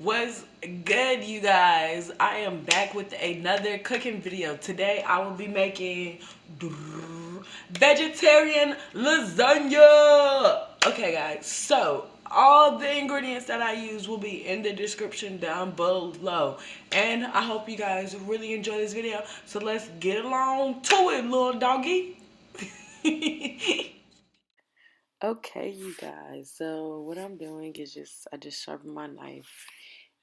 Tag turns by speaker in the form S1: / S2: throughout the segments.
S1: What's good, you guys? I am back with another cooking video. Today I will be making vegetarian lasagna. Okay, guys, so all the ingredients that I use will be in the description down below. And I hope you guys really enjoy this video. So let's get along to it, little doggy. Okay, you guys. So what I'm doing is I just sharpened my knife,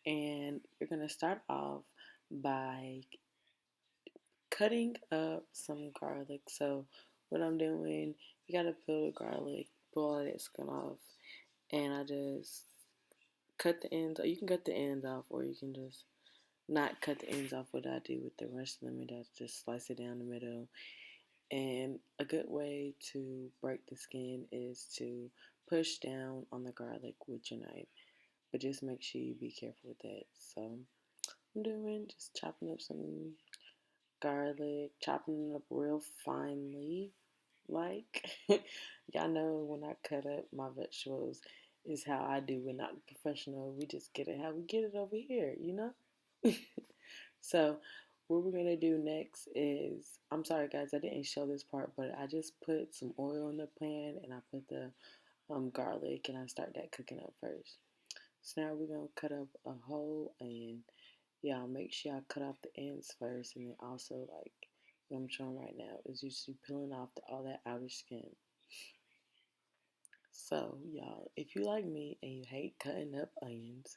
S1: and you're gonna start off by cutting up some garlic. So what I'm doing, you gotta peel the garlic, pull all that skin off, and I just cut the ends. You can cut the ends off, or you can just not cut the ends off. What I do with the rest of them, I just slice it down the middle. And a good way to break the skin is to push down on the garlic with your knife. But just make sure you be careful with that. So I'm doing just chopping up some garlic, chopping it up real finely. Like, y'all know when I cut up my vegetables is how I do. We're not professional. We just get it how we get it over here, you know? So what we're gonna do next is, I'm sorry guys, I didn't show this part, but I just put some oil in the pan and I put the garlic and I start that cooking up first. So now we're gonna cut up a whole onion. Yeah, make sure I cut off the ends first, and then also like what I'm showing right now is usually peeling off all that outer skin. So y'all, if you like me and you hate cutting up onions,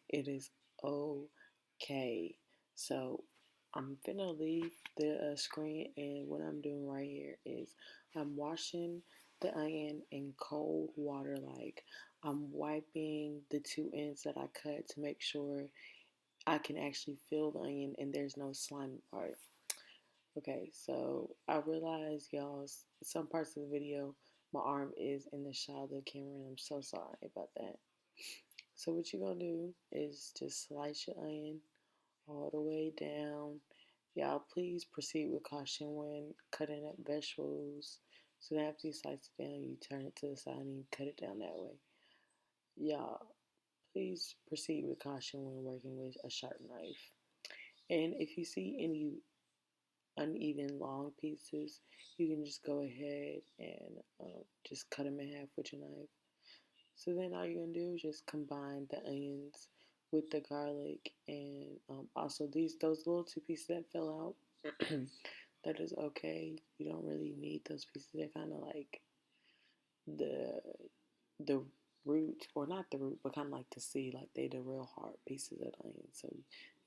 S1: it is okay. So I'm finna leave the screen, and what I'm doing right here is I'm washing the onion in cold water. Like, I'm wiping the two ends that I cut to make sure I can actually feel the onion and there's no slimy part. Okay, so I realize, y'all, some parts of the video, my arm is in the shot of the camera, and I'm so sorry about that. So what you're gonna do is just slice your onion all the way down. Y'all, please proceed with caution when cutting up vegetables. So then after you slice it down, you turn it to the side and you cut it down that way. Y'all, please proceed with caution when working with a sharp knife. And if you see any uneven long pieces, you can just go ahead and just cut them in half with your knife. So then all you're gonna do is just combine the onions with the garlic, and also those little two pieces that fell out. That is okay. You don't really need those pieces. They're kind of like the the root, or not the root, but kind of like the seed. Like they the real hard pieces of onion. So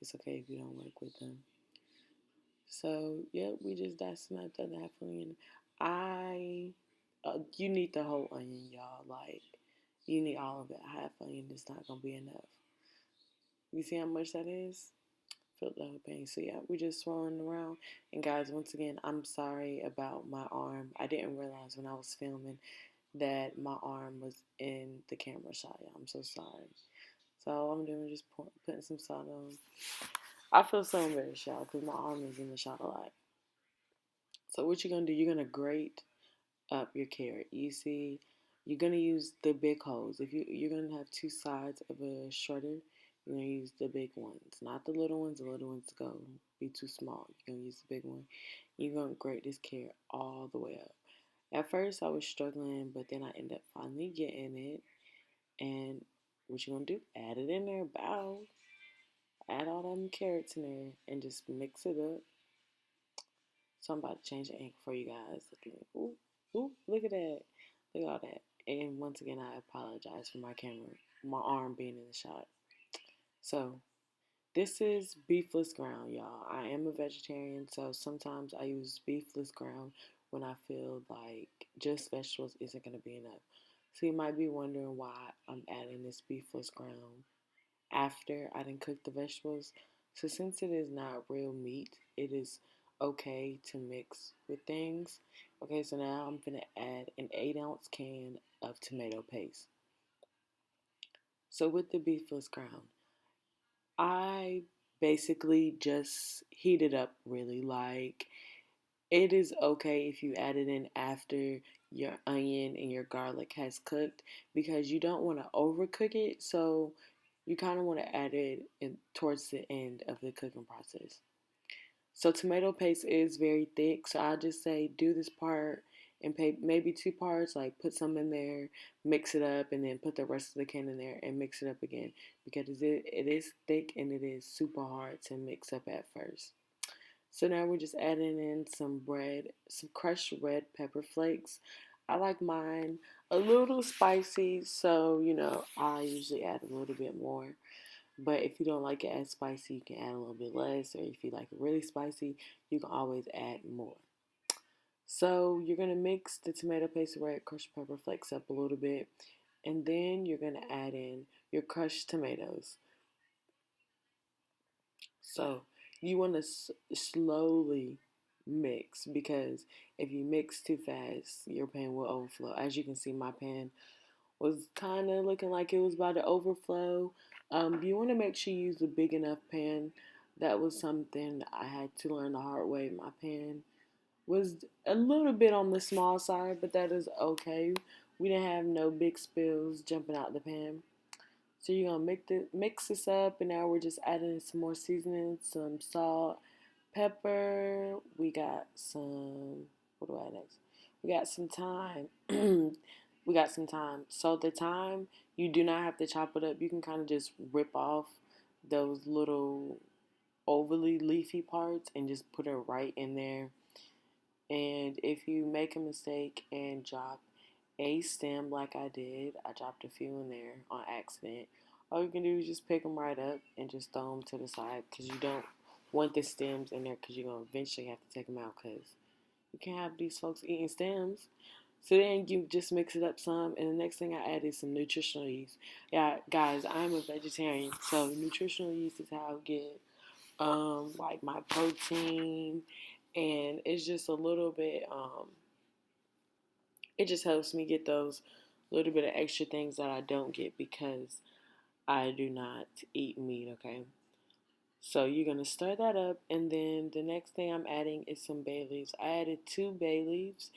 S1: it's okay if you don't work with them. So yeah, we just dicing up the half onion. You need the whole onion, y'all. Like, you need all of it. Half onion is not gonna be enough. You see how much that is? Filled the whole pan. So yeah, we just swirling around. And guys, once again, I'm sorry about my arm. I didn't realize when I was filming that my arm was in the camera shot. Y'all. I'm so sorry. So all I'm doing is just putting some salt on. I feel so embarrassed, y'all, because my arm is in the shot a lot. So what you're gonna do? You're gonna grate up your carrot. You see, you're gonna use the big holes. If you're gonna have two sides of a shredder, you're gonna use the big ones, not the little ones. The little ones go be too small. You're gonna use the big one. You're gonna grate this carrot all the way up. At first, I was struggling, but then I ended up finally getting it. And what you're gonna do? Add it in there. Bow. Add all them carrots in there and just mix it up. So I'm about to change the angle for you guys. Ooh, ooh, look at that. Look at all that. And once again, I apologize for my arm being in the shot. So this is beefless ground, y'all. I am a vegetarian, so sometimes I use beefless ground when I feel like just vegetables isn't going to be enough. So you might be wondering why I'm adding this beefless ground after I didn't cook the vegetables. So since it is not real meat, it is okay to mix with things. Okay, so now I'm gonna add an 8-ounce can of tomato paste. So with the beefless ground, I basically just heat it up really. Like, it is okay if you add it in after your onion and your garlic has cooked, because you don't want to overcook it. So You kind of want to add it towards the end of the cooking process. So tomato paste is very thick, so I just say do this part and pay maybe two parts, like put some in there, mix it up, and then put the rest of the can in there and mix it up again because it is thick and it is super hard to mix up at first. So now we're just adding in some bread, some crushed red pepper flakes. I like mine a little spicy, so I usually add a little bit more. But if you don't like it as spicy, you can add a little bit less. Or if you like it really spicy, you can always add more. So you're going to mix the tomato paste with red crushed pepper flakes up a little bit. And then you're going to add in your crushed tomatoes. So you want to slowly mix because if you mix too fast, your pan will overflow. As you can see, my pan was kind of looking like it was about to overflow. You want to make sure you use a big enough pan. That was something I had to learn the hard way. My pan was a little bit on the small side, but that is okay. We didn't have no big spills jumping out the pan. So you're gonna mix this up, and now we're just adding some more seasoning, some salt, pepper. We got some. What do I add next? We got some thyme. We got some thyme. So the thyme, you do not have to chop it up. You can kind of just rip off those little overly leafy parts and just put it right in there. And if you make a mistake and drop a stem like I did, I dropped a few in there on accident. All you can do is just pick them right up and just throw them to the side because you don't want the stems in there because you're going to eventually have to take them out because you can't have these folks eating stems. So then you just mix it up some, and the next thing I add is some nutritional yeast. Yeah, guys, I'm a vegetarian, so nutritional yeast is how I get like my protein, and it's just a little bit it just helps me get those little bit of extra things that I don't get because I do not eat meat, okay? So you're going to stir that up, and then the next thing I'm adding is some bay leaves. I added 2 bay leaves,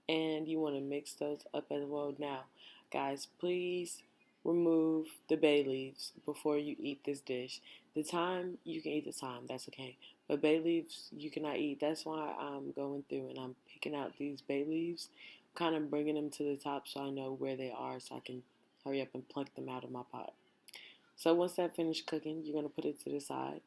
S1: and you want to mix those up as well. Now, guys, please remove the bay leaves before you eat this dish. The thyme, you can eat the thyme, that's okay. But bay leaves, you cannot eat. That's why I'm going through and I'm picking out these bay leaves, kind of bringing them to the top so I know where they are so I can hurry up and pluck them out of my pot. So once that finished cooking, you're going to put it to the side.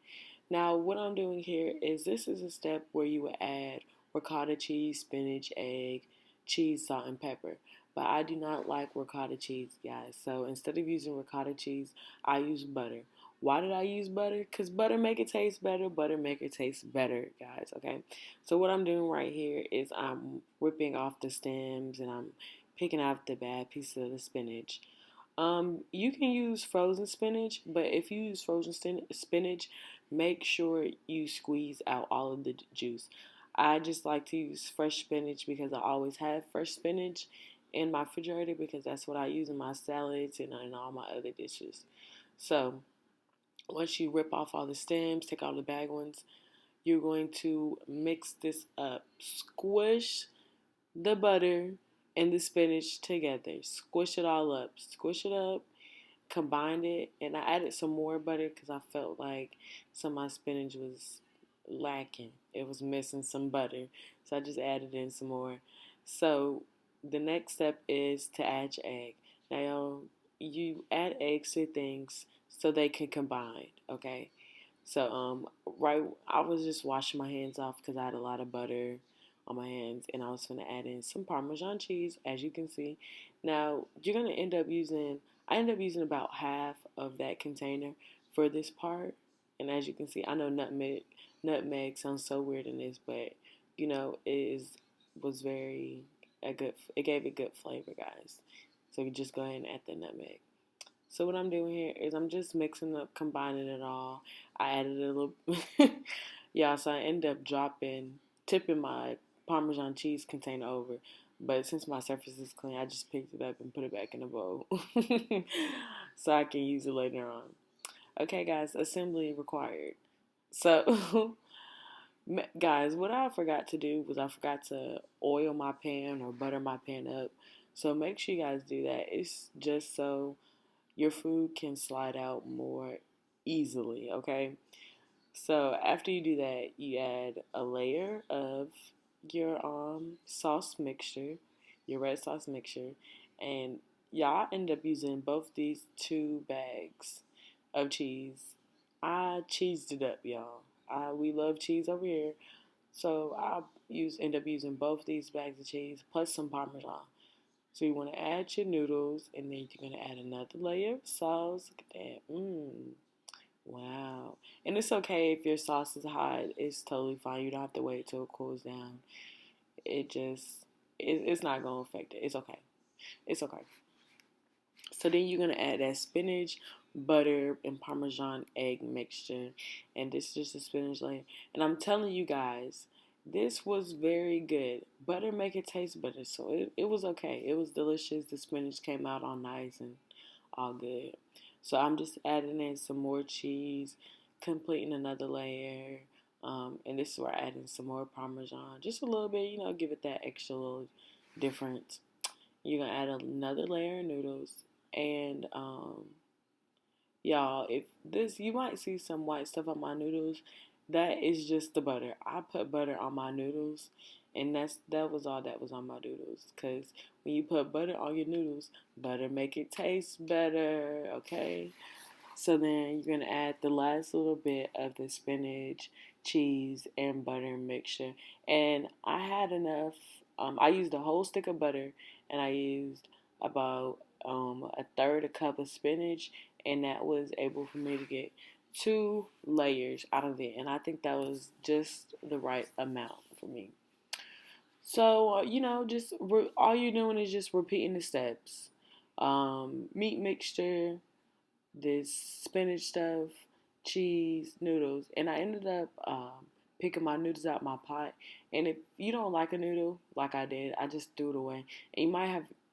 S1: Now, what I'm doing here is this is a step where you would add ricotta cheese, spinach, egg, cheese, salt, and pepper. But I do not like ricotta cheese, guys. So instead of using ricotta cheese, I use butter. Why did I use butter? Because butter make it taste better. Butter make it taste better, guys, okay? So what I'm doing right here is I'm ripping off the stems and I'm picking out the bad pieces of the spinach. You can use frozen spinach, but if you use frozen spinach, make sure you squeeze out all of the juice. I just like to use fresh spinach because I always have fresh spinach in my refrigerator because that's what I use in my salads and in all my other dishes. So once you rip off all the stems, take all the bag ones, you're going to mix this up. Squish the butter and the spinach together. Squish it all up. Squish it up. Combined it. And I added some more butter because I felt like some of my spinach was lacking. It was missing some butter. So I just added in some more. So the next step is to add your egg. Now, you add eggs to things so they can combine, okay? So, right, I was just washing my hands off because I had a lot of butter on my hands, and I was going to add in some Parmesan cheese, as you can see. Now, you're going to I end up using about half of that container for this part, and as you can see, I know nutmeg sounds so weird in this, but, was it gave a good flavor, guys. So you just go ahead and add the nutmeg. So what I'm doing here is I'm just mixing up, combining it all. I added a little, yeah. So I ended up tipping my Parmesan cheese container over. But since my surface is clean, I just picked it up and put it back in the bowl, so I can use it later on. Okay, guys, assembly required. So, guys, what I forgot to do was I forgot to oil my pan or butter my pan up. So make sure you guys do that. It's just so your food can slide out more easily, okay? So after you do that, you add a layer of your sauce mixture, your red sauce mixture, and y'all end up using both these 2 bags of cheese. I cheesed it up, y'all. We love cheese over here, so I end up using both these bags of cheese plus some parmesan. So you want to add your noodles, and then you're gonna add another layer of sauce. Look at that, wow. And it's okay if your sauce is hot. It's totally fine. You don't have to wait till it cools down. It's not gonna affect it. It's okay. It's okay. So then you're gonna add that spinach, butter, and Parmesan egg mixture. And this is just a spinach layer. And I'm telling you guys, this was very good. Butter make it taste better. So it was okay. It was delicious. The spinach came out all nice and all good. So I'm just adding in some more cheese, completing another layer. And this is where I add in some more Parmesan. Just a little bit, give it that extra little difference. You're going to add another layer of noodles. And y'all, if this, you might see some white stuff on my noodles. That is just the butter. I put butter on my noodles, and that was all that was on my noodles. Cause when you put butter on your noodles, butter make it taste better. Okay. So then you're gonna add the last little bit of the spinach, cheese, and butter mixture. And I had enough. I used a whole stick of butter, and I used about a third a cup of spinach, and that was able for me to get 2 layers out of it. And I think that was just the right amount for me. So just all you're doing is just repeating the steps. Meat mixture, this spinach stuff, cheese, noodles, and I ended up picking my noodles out my pot. And if you don't like a noodle, like I did, I just threw it away. And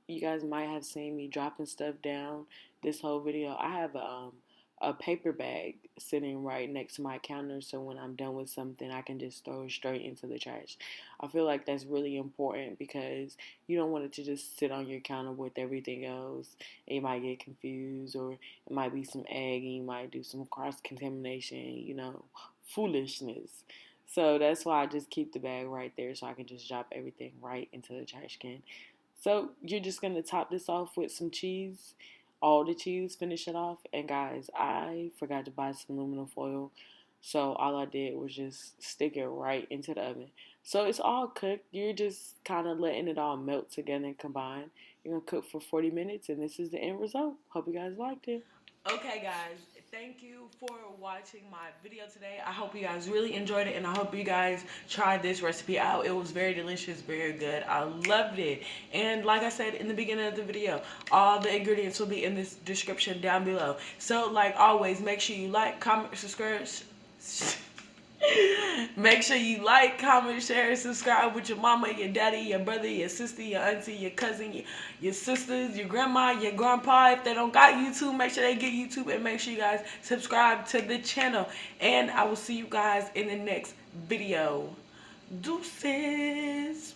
S1: you guys might have seen me dropping stuff down this whole video. I have a paper bag sitting right next to my counter, so when I'm done with something, I can just throw it straight into the trash. I feel like that's really important because you don't want it to just sit on your counter with everything else. And you might get confused, or it might be some egg, and you might do some cross contamination, foolishness. So that's why I just keep the bag right there, so I can just drop everything right into the trash can. So you're just gonna top this off with some cheese, all the cheese, finish it off. And guys, I forgot to buy some aluminum foil, so all I did was just stick it right into the oven. So it's all cooked. You're just kind of letting it all melt together and combine. You're gonna cook for 40 minutes, and this is the end result. Hope you guys liked it. Okay, guys, thank you for watching my video today. I hope you guys really enjoyed it, and I hope you guys tried this recipe out. It was very delicious, very good. I loved it. And like I said in the beginning of the video, all the ingredients will be in this description down below. So like always, make sure you like, comment, subscribe. Make sure you like, comment, share, and subscribe with your mama, your daddy, your brother, your sister, your auntie, your cousin, your sisters, your grandma, your grandpa. If they don't got YouTube, make sure they get YouTube, and make sure you guys subscribe to the channel. And I will see you guys in the next video. Deuces.